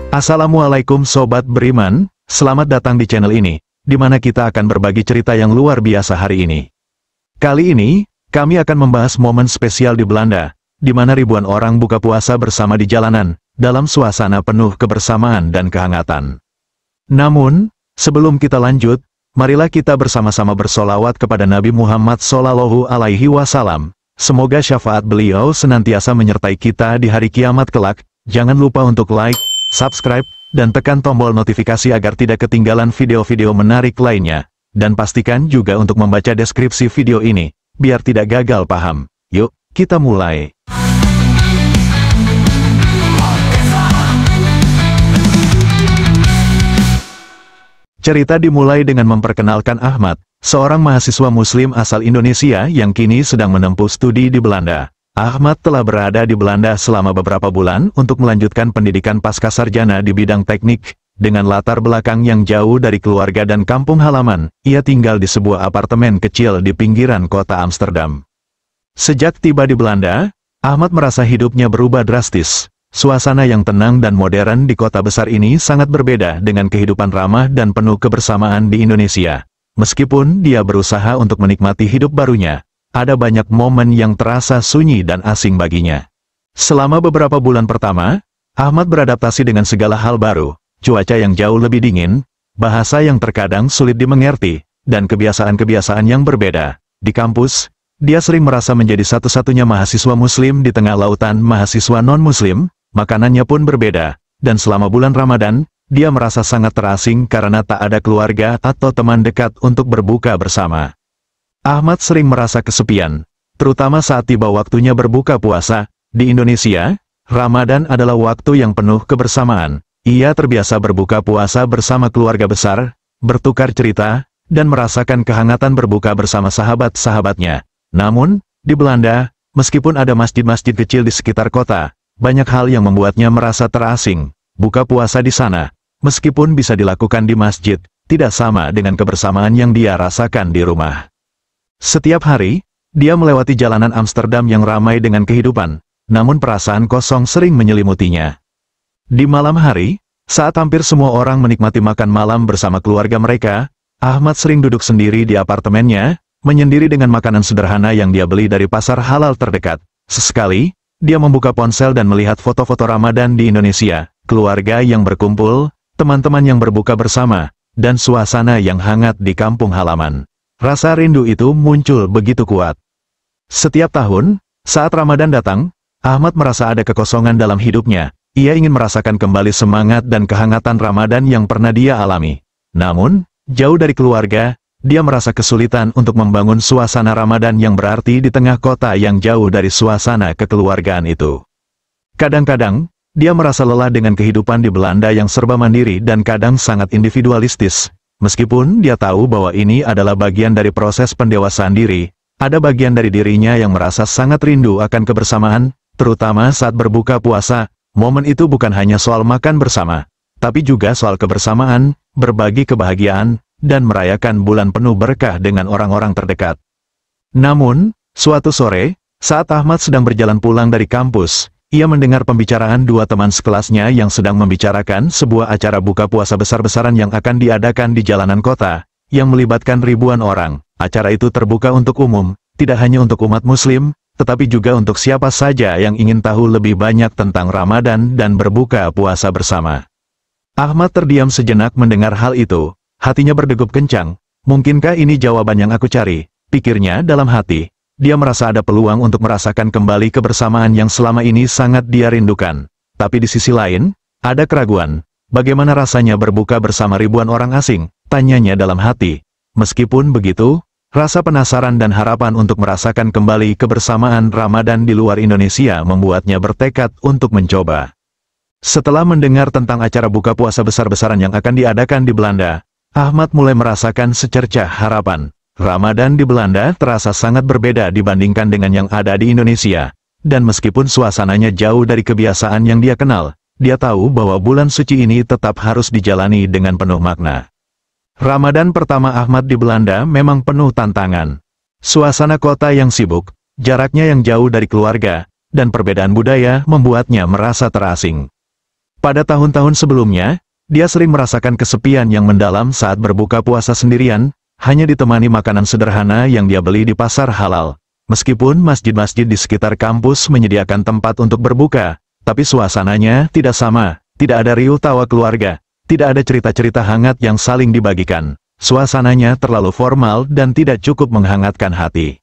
Assalamualaikum Sobat Beriman, selamat datang di channel ini, di mana kita akan berbagi cerita yang luar biasa hari ini. Kali ini, kami akan membahas momen spesial di Belanda, di mana ribuan orang buka puasa bersama di jalanan, dalam suasana penuh kebersamaan dan kehangatan. Namun, sebelum kita lanjut, marilah kita bersama-sama bersolawat kepada Nabi Muhammad SAW. Semoga syafaat beliau senantiasa menyertai kita di hari kiamat kelak. Jangan lupa untuk like, subscribe, dan tekan tombol notifikasi agar tidak ketinggalan video-video menarik lainnya. Dan pastikan juga untuk membaca deskripsi video ini, biar tidak gagal paham. Yuk, kita mulai. Cerita dimulai dengan memperkenalkan Ahmad, seorang mahasiswa muslim asal Indonesia yang kini sedang menempuh studi di Belanda. Ahmad telah berada di Belanda selama beberapa bulan untuk melanjutkan pendidikan pascasarjana di bidang teknik. Dengan latar belakang yang jauh dari keluarga dan kampung halaman, ia tinggal di sebuah apartemen kecil di pinggiran kota Amsterdam. Sejak tiba di Belanda, Ahmad merasa hidupnya berubah drastis. Suasana yang tenang dan modern di kota besar ini sangat berbeda dengan kehidupan ramah dan penuh kebersamaan di Indonesia. Meskipun dia berusaha untuk menikmati hidup barunya, ada banyak momen yang terasa sunyi dan asing baginya. Selama beberapa bulan pertama, Ahmad beradaptasi dengan segala hal baru, cuaca yang jauh lebih dingin, bahasa yang terkadang sulit dimengerti, dan kebiasaan-kebiasaan yang berbeda. Di kampus, dia sering merasa menjadi satu-satunya mahasiswa muslim di tengah lautan mahasiswa non-muslim, makanannya pun berbeda, dan selama bulan Ramadan, dia merasa sangat terasing karena tak ada keluarga atau teman dekat untuk berbuka bersama. Ahmad sering merasa kesepian, terutama saat tiba waktunya berbuka puasa. Di Indonesia, Ramadan adalah waktu yang penuh kebersamaan. Ia terbiasa berbuka puasa bersama keluarga besar, bertukar cerita, dan merasakan kehangatan berbuka bersama sahabat-sahabatnya. Namun, di Belanda, meskipun ada masjid-masjid kecil di sekitar kota, banyak hal yang membuatnya merasa terasing. Buka puasa di sana, meskipun bisa dilakukan di masjid, tidak sama dengan kebersamaan yang dia rasakan di rumah. Setiap hari, dia melewati jalanan Amsterdam yang ramai dengan kehidupan, namun perasaan kosong sering menyelimutinya. Di malam hari, saat hampir semua orang menikmati makan malam bersama keluarga mereka, Ahmad sering duduk sendiri di apartemennya, menyendiri dengan makanan sederhana yang dia beli dari pasar halal terdekat. Sesekali, dia membuka ponsel dan melihat foto-foto Ramadan di Indonesia, keluarga yang berkumpul, teman-teman yang berbuka bersama, dan suasana yang hangat di kampung halaman. Rasa rindu itu muncul begitu kuat. Setiap tahun, saat Ramadan datang, Ahmad merasa ada kekosongan dalam hidupnya. Ia ingin merasakan kembali semangat dan kehangatan Ramadan yang pernah dia alami. Namun, jauh dari keluarga, dia merasa kesulitan untuk membangun suasana Ramadan yang berarti di tengah kota yang jauh dari suasana kekeluargaan itu. Kadang-kadang, dia merasa lelah dengan kehidupan di Belanda yang serba mandiri dan kadang sangat individualistis. Meskipun dia tahu bahwa ini adalah bagian dari proses pendewasaan diri, ada bagian dari dirinya yang merasa sangat rindu akan kebersamaan, terutama saat berbuka puasa. Momen itu bukan hanya soal makan bersama, tapi juga soal kebersamaan, berbagi kebahagiaan, dan merayakan bulan penuh berkah dengan orang-orang terdekat. Namun, suatu sore, saat Ahmad sedang berjalan pulang dari kampus, ia mendengar pembicaraan dua teman sekelasnya yang sedang membicarakan sebuah acara buka puasa besar-besaran yang akan diadakan di jalanan kota, yang melibatkan ribuan orang. Acara itu terbuka untuk umum, tidak hanya untuk umat muslim, tetapi juga untuk siapa saja yang ingin tahu lebih banyak tentang Ramadan dan berbuka puasa bersama. Ahmad terdiam sejenak mendengar hal itu, hatinya berdegup kencang. Mungkinkah ini jawaban yang aku cari, pikirnya dalam hati. Dia merasa ada peluang untuk merasakan kembali kebersamaan yang selama ini sangat dia rindukan. Tapi di sisi lain, ada keraguan. Bagaimana rasanya berbuka bersama ribuan orang asing? Tanyanya dalam hati. Meskipun begitu, rasa penasaran dan harapan untuk merasakan kembali kebersamaan Ramadan di luar Indonesia membuatnya bertekad untuk mencoba. Setelah mendengar tentang acara buka puasa besar-besaran yang akan diadakan di Belanda, Ahmad mulai merasakan secercah harapan. Ramadan di Belanda terasa sangat berbeda dibandingkan dengan yang ada di Indonesia. Dan meskipun suasananya jauh dari kebiasaan yang dia kenal, dia tahu bahwa bulan suci ini tetap harus dijalani dengan penuh makna. Ramadan pertama Ahmad di Belanda memang penuh tantangan. Suasana kota yang sibuk, jaraknya yang jauh dari keluarga, dan perbedaan budaya membuatnya merasa terasing. Pada tahun-tahun sebelumnya, dia sering merasakan kesepian yang mendalam saat berbuka puasa sendirian, hanya ditemani makanan sederhana yang dia beli di pasar halal. Meskipun masjid-masjid di sekitar kampus menyediakan tempat untuk berbuka, tapi suasananya tidak sama, tidak ada riuh tawa keluarga, tidak ada cerita-cerita hangat yang saling dibagikan. Suasananya terlalu formal dan tidak cukup menghangatkan hati.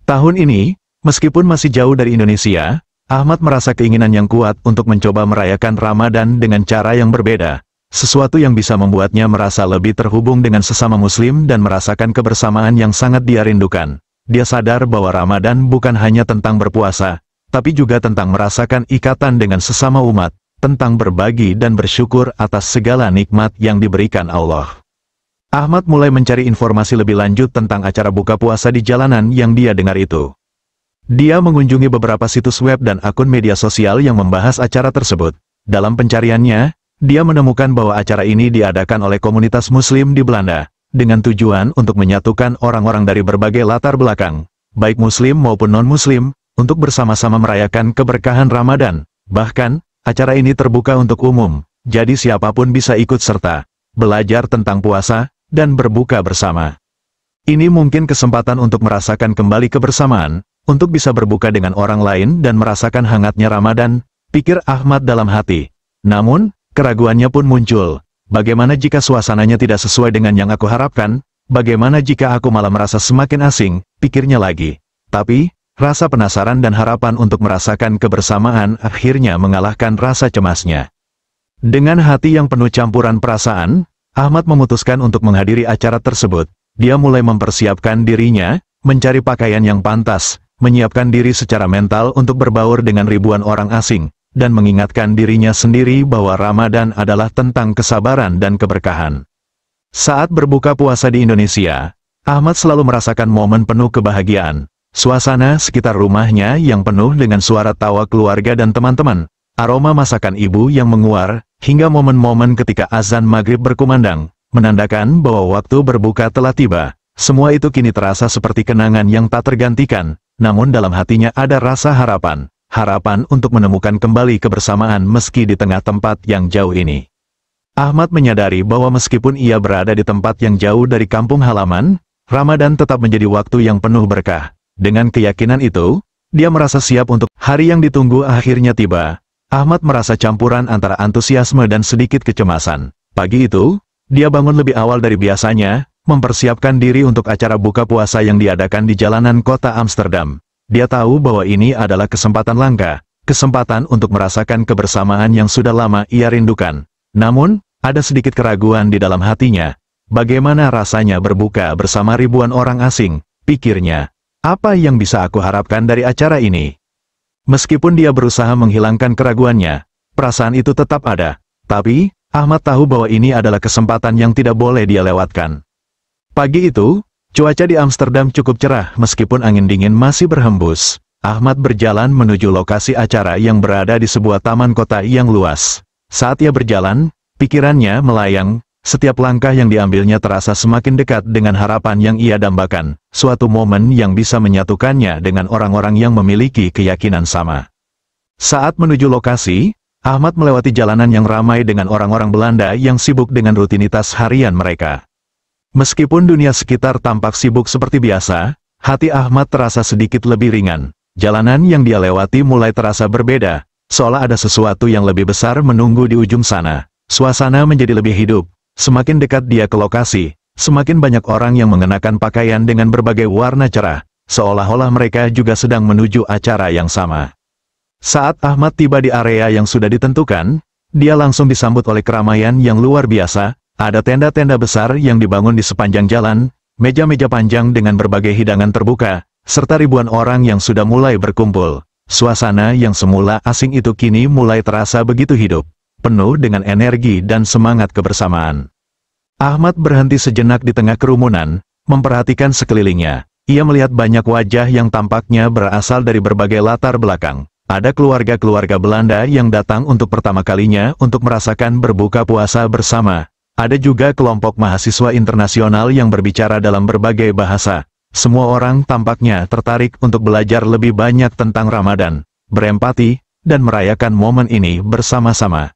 Tahun ini, meskipun masih jauh dari Indonesia, Ahmad merasa keinginan yang kuat untuk mencoba merayakan Ramadan dengan cara yang berbeda, sesuatu yang bisa membuatnya merasa lebih terhubung dengan sesama muslim dan merasakan kebersamaan yang sangat dia rindukan. Dia sadar bahwa Ramadan bukan hanya tentang berpuasa, tapi juga tentang merasakan ikatan dengan sesama umat, tentang berbagi dan bersyukur atas segala nikmat yang diberikan Allah. Ahmad mulai mencari informasi lebih lanjut tentang acara buka puasa di jalanan yang dia dengar itu. Dia mengunjungi beberapa situs web dan akun media sosial yang membahas acara tersebut. Dalam pencariannya, dia menemukan bahwa acara ini diadakan oleh komunitas muslim di Belanda, dengan tujuan untuk menyatukan orang-orang dari berbagai latar belakang, baik muslim maupun non-muslim, untuk bersama-sama merayakan keberkahan Ramadan. Bahkan, acara ini terbuka untuk umum, jadi siapapun bisa ikut serta, belajar tentang puasa, dan berbuka bersama. Ini mungkin kesempatan untuk merasakan kembali kebersamaan, untuk bisa berbuka dengan orang lain dan merasakan hangatnya Ramadan, pikir Ahmad dalam hati. Namun, keraguannya pun muncul. Bagaimana jika suasananya tidak sesuai dengan yang aku harapkan? Bagaimana jika aku malah merasa semakin asing? Pikirnya lagi. Tapi, rasa penasaran dan harapan untuk merasakan kebersamaan akhirnya mengalahkan rasa cemasnya. Dengan hati yang penuh campuran perasaan, Ahmad memutuskan untuk menghadiri acara tersebut. Dia mulai mempersiapkan dirinya, mencari pakaian yang pantas, menyiapkan diri secara mental untuk berbaur dengan ribuan orang asing, dan mengingatkan dirinya sendiri bahwa Ramadan adalah tentang kesabaran dan keberkahan. Saat berbuka puasa di Indonesia, Ahmad selalu merasakan momen penuh kebahagiaan. Suasana sekitar rumahnya yang penuh dengan suara tawa keluarga dan teman-teman, aroma masakan ibu yang menguar, hingga momen-momen ketika azan maghrib berkumandang, menandakan bahwa waktu berbuka telah tiba. Semua itu kini terasa seperti kenangan yang tak tergantikan. Namun dalam hatinya ada rasa harapan, harapan untuk menemukan kembali kebersamaan meski di tengah tempat yang jauh ini. Ahmad menyadari bahwa meskipun ia berada di tempat yang jauh dari kampung halaman, Ramadan tetap menjadi waktu yang penuh berkah. Dengan keyakinan itu, dia merasa siap untuk hari yang ditunggu akhirnya tiba. Ahmad merasa campuran antara antusiasme dan sedikit kecemasan. Pagi itu, dia bangun lebih awal dari biasanya, mempersiapkan diri untuk acara buka puasa yang diadakan di jalanan kota Amsterdam. Dia tahu bahwa ini adalah kesempatan langka, kesempatan untuk merasakan kebersamaan yang sudah lama ia rindukan. Namun, ada sedikit keraguan di dalam hatinya. Bagaimana rasanya berbuka bersama ribuan orang asing, pikirnya. Apa yang bisa aku harapkan dari acara ini? Meskipun dia berusaha menghilangkan keraguannya, perasaan itu tetap ada. Tapi, Ahmad tahu bahwa ini adalah kesempatan yang tidak boleh dia lewatkan. Pagi itu, cuaca di Amsterdam cukup cerah meskipun angin dingin masih berhembus. Ahmad berjalan menuju lokasi acara yang berada di sebuah taman kota yang luas. Saat ia berjalan, pikirannya melayang, setiap langkah yang diambilnya terasa semakin dekat dengan harapan yang ia dambakan, suatu momen yang bisa menyatukannya dengan orang-orang yang memiliki keyakinan sama. Saat menuju lokasi, Ahmad melewati jalanan yang ramai dengan orang-orang Belanda yang sibuk dengan rutinitas harian mereka. Meskipun dunia sekitar tampak sibuk seperti biasa, hati Ahmad terasa sedikit lebih ringan. Jalanan yang dia lewati mulai terasa berbeda, seolah ada sesuatu yang lebih besar menunggu di ujung sana. Suasana menjadi lebih hidup. Semakin dekat dia ke lokasi, semakin banyak orang yang mengenakan pakaian dengan berbagai warna cerah, seolah-olah mereka juga sedang menuju acara yang sama. Saat Ahmad tiba di area yang sudah ditentukan, dia langsung disambut oleh keramaian yang luar biasa. Ada tenda-tenda besar yang dibangun di sepanjang jalan, meja-meja panjang dengan berbagai hidangan terbuka, serta ribuan orang yang sudah mulai berkumpul. Suasana yang semula asing itu kini mulai terasa begitu hidup, penuh dengan energi dan semangat kebersamaan. Ahmad berhenti sejenak di tengah kerumunan, memperhatikan sekelilingnya. Ia melihat banyak wajah yang tampaknya berasal dari berbagai latar belakang. Ada keluarga-keluarga Belanda yang datang untuk pertama kalinya untuk merasakan berbuka puasa bersama. Ada juga kelompok mahasiswa internasional yang berbicara dalam berbagai bahasa. Semua orang tampaknya tertarik untuk belajar lebih banyak tentang Ramadan, berempati, dan merayakan momen ini bersama-sama.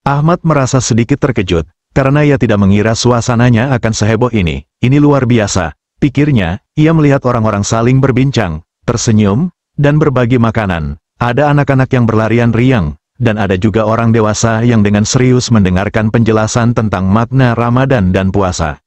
Ahmad merasa sedikit terkejut, karena ia tidak mengira suasananya akan seheboh ini. Ini luar biasa, pikirnya. Ia melihat orang-orang saling berbincang, tersenyum, dan berbagi makanan. Ada anak-anak yang berlarian riang, dan ada juga orang dewasa yang dengan serius mendengarkan penjelasan tentang makna Ramadan dan puasa.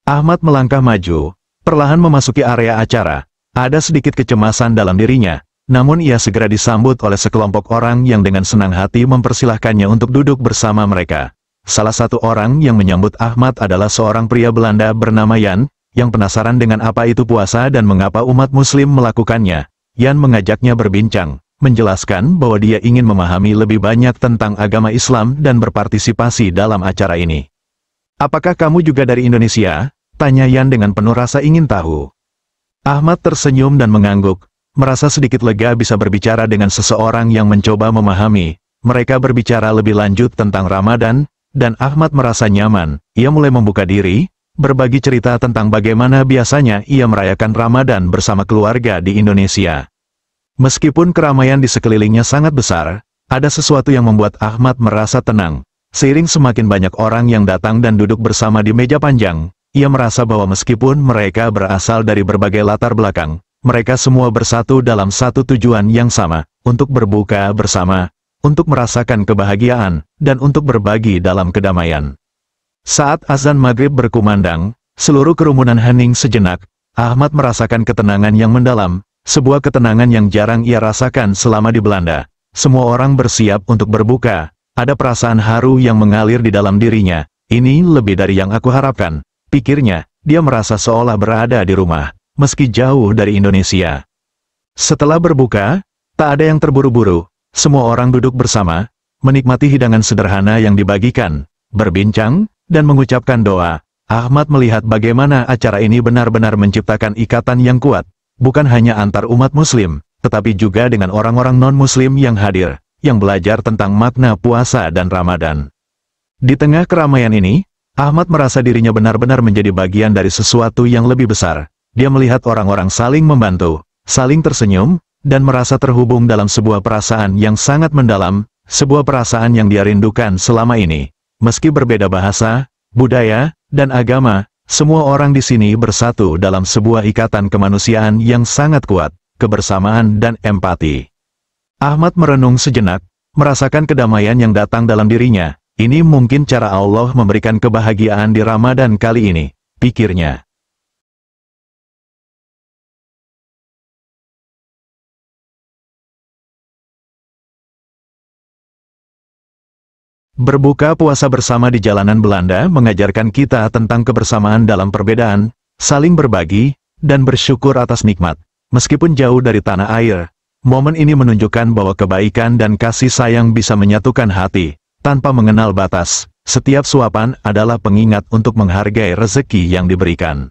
Ahmad melangkah maju, perlahan memasuki area acara. Ada sedikit kecemasan dalam dirinya, namun ia segera disambut oleh sekelompok orang yang dengan senang hati mempersilahkannya untuk duduk bersama mereka. Salah satu orang yang menyambut Ahmad adalah seorang pria Belanda bernama Jan, yang penasaran dengan apa itu puasa dan mengapa umat muslim melakukannya. Jan mengajaknya berbincang, menjelaskan bahwa dia ingin memahami lebih banyak tentang agama Islam dan berpartisipasi dalam acara ini. "Apakah kamu juga dari Indonesia?" tanya Jan dengan penuh rasa ingin tahu. Ahmad tersenyum dan mengangguk, merasa sedikit lega bisa berbicara dengan seseorang yang mencoba memahami. Mereka berbicara lebih lanjut tentang Ramadan, dan Ahmad merasa nyaman. Ia mulai membuka diri, berbagi cerita tentang bagaimana biasanya ia merayakan Ramadan bersama keluarga di Indonesia. Meskipun keramaian di sekelilingnya sangat besar, ada sesuatu yang membuat Ahmad merasa tenang. Seiring semakin banyak orang yang datang dan duduk bersama di meja panjang, ia merasa bahwa meskipun mereka berasal dari berbagai latar belakang, mereka semua bersatu dalam satu tujuan yang sama, untuk berbuka bersama, untuk merasakan kebahagiaan, dan untuk berbagi dalam kedamaian. Saat azan maghrib berkumandang, seluruh kerumunan hening sejenak. Ahmad merasakan ketenangan yang mendalam, sebuah ketenangan yang jarang ia rasakan selama di Belanda. Semua orang bersiap untuk berbuka, ada perasaan haru yang mengalir di dalam dirinya. Ini lebih dari yang aku harapkan, pikirnya. Dia merasa seolah berada di rumah, meski jauh dari Indonesia. Setelah berbuka, tak ada yang terburu-buru. Semua orang duduk bersama, menikmati hidangan sederhana yang dibagikan, berbincang, dan mengucapkan doa. Ahmad melihat bagaimana acara ini benar-benar menciptakan ikatan yang kuat, bukan hanya antar umat muslim, tetapi juga dengan orang-orang non-muslim yang hadir, yang belajar tentang makna puasa dan Ramadan. Di tengah keramaian ini, Ahmad merasa dirinya benar-benar menjadi bagian dari sesuatu yang lebih besar. Dia melihat orang-orang saling membantu, saling tersenyum, dan merasa terhubung dalam sebuah perasaan yang sangat mendalam, sebuah perasaan yang dia rindukan selama ini. Meski berbeda bahasa, budaya, dan agama, semua orang di sini bersatu dalam sebuah ikatan kemanusiaan yang sangat kuat, kebersamaan dan empati. Ahmad merenung sejenak, merasakan kedamaian yang datang dalam dirinya. Ini mungkin cara Allah memberikan kebahagiaan di Ramadan kali ini, pikirnya. Berbuka puasa bersama di jalanan Belanda mengajarkan kita tentang kebersamaan dalam perbedaan, saling berbagi, dan bersyukur atas nikmat. Meskipun jauh dari tanah air, momen ini menunjukkan bahwa kebaikan dan kasih sayang bisa menyatukan hati, tanpa mengenal batas. Setiap suapan adalah pengingat untuk menghargai rezeki yang diberikan.